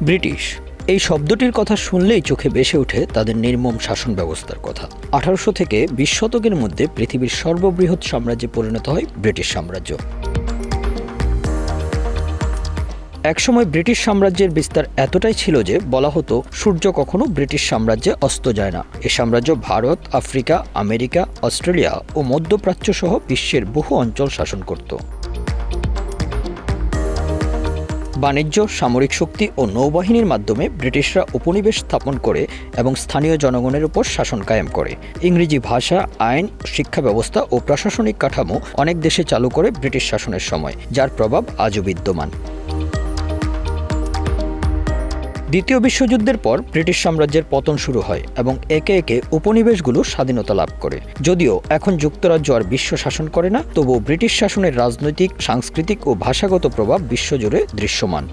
British এই শব্দটির কথা শুনলেই চোখে ভেসে ওঠে তাদের নির্মম শাসন ব্যবস্থার কথা। 1800 থেকে 20 শতকের মধ্যে পৃথিবীর সর্ববৃহৎ সাম্রাজ্যে পরিণত হয় ব্রিটিশ সাম্রাজ্য। একসময় ব্রিটিশ সাম্রাজ্যের বিস্তার এতটাই ছিল যে বলা হতো সূর্য কখনো ব্রিটিশ সাম্রাজ্যে অস্ত যায় না। এ সাম্রাজ্য ভারত, আফ্রিকা, আমেরিকা, অস্ট্রেলিয়া ও মধ্যপ্রাচ্য সহ বিশ্বের বহু অঞ্চল শাসন করত। বাণিজ্য, সামরিক শক্তি ও নৌবাহিনীর মাধ্যমে ব্রিটিশরা উপনিবেশ স্থাপন করে এবং স্থানীয় জনগণের উপর শাসন কায়েম করে। ইংরেজি ভাষা, আইন, শিক্ষা ব্যবস্থা ও প্রশাসনিক কাঠামো অনেক দেশে চালু করে ব্রিটিশ শাসনের সময়, যার প্রভাব আজও বিদ্যমান। দ্বিতীয় বিশ্বযুদ্ধের পর ব্রিটিশ সাম্রাজ্যের পতন শুরু হয় এবং একে একে উপনিবেশগুলো স্বাধীনতা লাভ করে। যদিও এখন যুক্তরাজ্য আর বিশ্ব শাসন করে না, তবুও ব্রিটিশ শাসনের রাজনৈতিক, সাংস্কৃতিক ও ভাষাগত প্রভাব বিশ্বজুড়ে দৃশ্যমান।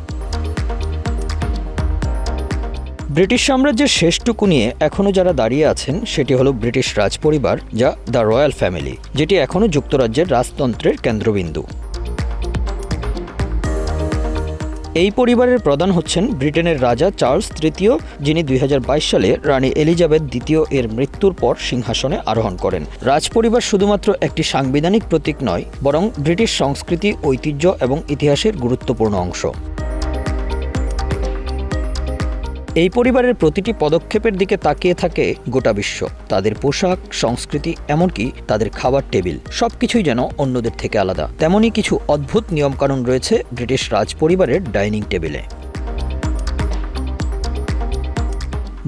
ব্রিটিশ সাম্রাজ্যের শেষটুকু নিয়ে এখনও যারা দাঁড়িয়ে আছেন সেটি হলো ব্রিটিশ রাজপরিবার, যা দ্য রয়্যাল ফ্যামিলি, যেটি এখনও যুক্তরাজ্যের রাজতন্ত্রের কেন্দ্রবিন্দু। এই পরিবারের প্রধান হচ্ছেন ব্রিটেনের রাজা চার্লস তৃতীয়, যিনি 2022 সালে রানী এলিজাবেথ দ্বিতীয় এর মৃত্যুর পর সিংহাসনে আরোহণ করেন। রাজপরিবার শুধুমাত্র একটি সাংবিধানিক প্রতীক নয়, বরং ব্রিটিশ সংস্কৃতি, ঐতিহ্য এবং ইতিহাসের গুরুত্বপূর্ণ অংশ। এই পরিবারের প্রতিটি পদক্ষেপের দিকে তাকিয়ে থাকে গোটা বিশ্ব। তাদের পোশাক, সংস্কৃতি, এমনকি তাদের খাবার টেবিল, সবকিছুই যেন অন্যদের থেকে আলাদা। তেমনই কিছু অদ্ভুত নিয়মকানুন রয়েছে ব্রিটিশ রাজপরিবারের ডাইনিং টেবিলে।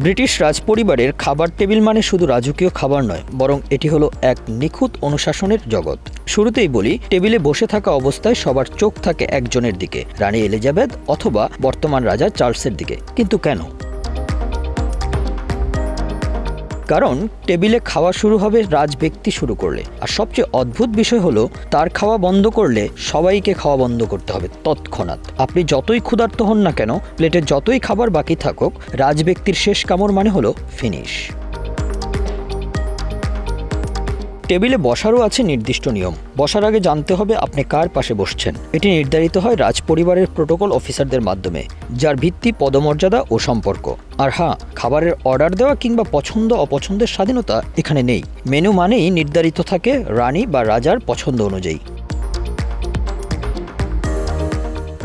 ব্রিটিশ রাজপরিবারের খাবার টেবিল মানে শুধু রাজকীয় খাবার নয়, বরং এটি হলো এক নিখুঁত অনুশাসনের জগৎ। শুরুতেই বলি, টেবিলে বসে থাকা অবস্থায় সবার চোখ থাকে একজনের দিকে, রানী এলিজাবেথ অথবা বর্তমান রাজা চার্লসের দিকে। কিন্তু কেন? কারণ টেবিলে খাওয়া শুরু হবে রাজ ব্যক্তি শুরু করলে, আর সবচেয়ে অদ্ভুত বিষয় হলো তার খাওয়া বন্ধ করলে সবাইকে খাওয়া বন্ধ করতে হবে তৎক্ষণাৎ। আপনি যতই ক্ষুধার্ত হন না কেন, প্লেটে যতই খাবার বাকি থাকুক, রাজ ব্যক্তির শেষ কামড় মানে হলো ফিনিশ। টেবিলে বসারও আছে নির্দিষ্ট নিয়ম। বসার আগে জানতে হবে আপনি কার পাশে বসছেন। এটি নির্ধারিত হয় রাজপরিবারের প্রোটোকল অফিসারদের মাধ্যমে, যার ভিত্তি পদমর্যাদা ও সম্পর্ক। আর হ্যাঁ, খাবারের অর্ডার দেওয়া কিংবা পছন্দ অপছন্দের স্বাধীনতা এখানে নেই। মেনু মানেই নির্ধারিত থাকে রানী বা রাজার পছন্দ অনুযায়ী।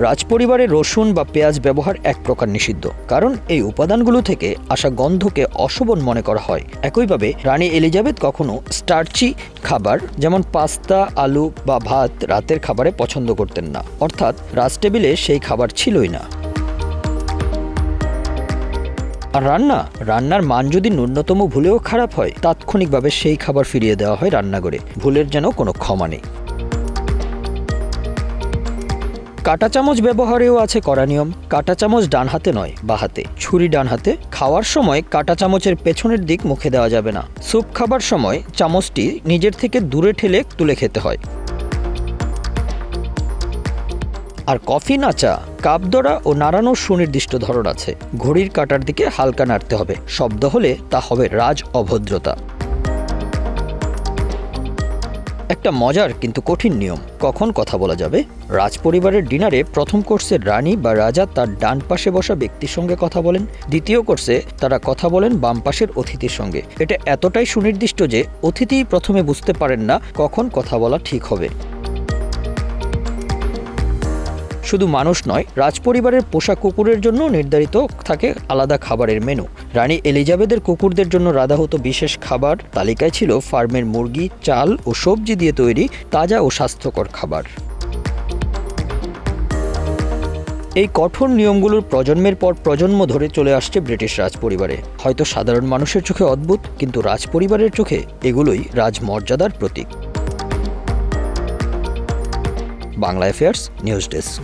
রাজপরিবারে রসুন বা পেঁয়াজ ব্যবহার এক প্রকার নিষিদ্ধ, কারণ এই উপাদানগুলো থেকে আসা গন্ধকে অশোভন মনে করা হয়। একইভাবে রানী এলিজাবেথ কখনো স্টার্চি খাবার যেমন পাস্তা, আলু বা ভাত রাতের খাবারে পছন্দ করতেন না, অর্থাৎ রাজ টেবিলে সেই খাবার ছিলই না। আর রান্নার মান যদি ন্যূনতম ভুলেও খারাপ হয়, তাৎক্ষণিকভাবে সেই খাবার ফিরিয়ে দেওয়া হয় রান্নাঘরে। ভুলের যেন কোনো ক্ষমা নেই। কাঁটা চামচ ব্যবহারেও আছে কড়া নিয়ম। কাঁটা চামচ ডান হাতে নয়, বাঁ হাতে। ছুরি ডান হাতে। খাওয়ার সময় কাঁটা চামচের পেছনের দিক মুখে দেওয়া যাবে না। স্যুপ খাবার সময় চামচটি নিজের থেকে দূরে ঠেলে তুলে খেতে হয়। আর কফি না চা, কাপ ধরা ও নাড়ানোর সুনির্দিষ্ট ধরন আছে। ঘড়ির কাঁটার দিকে হালকা নাড়তে হবে। শব্দ হলে তা হবে রাজ অভদ্রতা। একটা মজার কিন্তু কঠিন নিয়ম, কখন কথা বলা যাবে। রাজপরিবারের ডিনারে প্রথম কোর্সে রানী বা রাজা তার ডান পাশে বসা ব্যক্তির সঙ্গে কথা বলেন, দ্বিতীয় কোর্সে তারা কথা বলেন বাম পাশের অতিথির সঙ্গে। এটা এতটাই সুনির্দিষ্ট যে অতিথিই প্রথমে বুঝতে পারেন না কখন কথা বলা ঠিক হবে। শুধু মানুষ নয়, রাজপরিবারের পোষা কুকুরের জন্য নির্ধারিত থাকে আলাদা খাবারের মেনু। রানী এলিজাবেথের কুকুরদের জন্য রাধা হতো বিশেষ খাবার। তালিকায় ছিল ফার্মের মুরগি, চাল ও সবজি দিয়ে তৈরি তাজা ও স্বাস্থ্যকর খাবার। এই কঠোর নিয়মগুলোর প্রজন্মের পর প্রজন্ম ধরে চলে আসছে ব্রিটিশ রাজপরিবারে। হয়তো সাধারণ মানুষের চোখে অদ্ভুত, কিন্তু রাজপরিবারের চোখে এগুলোই রাজমর্যাদার প্রতীক। Bangla affairs news desk.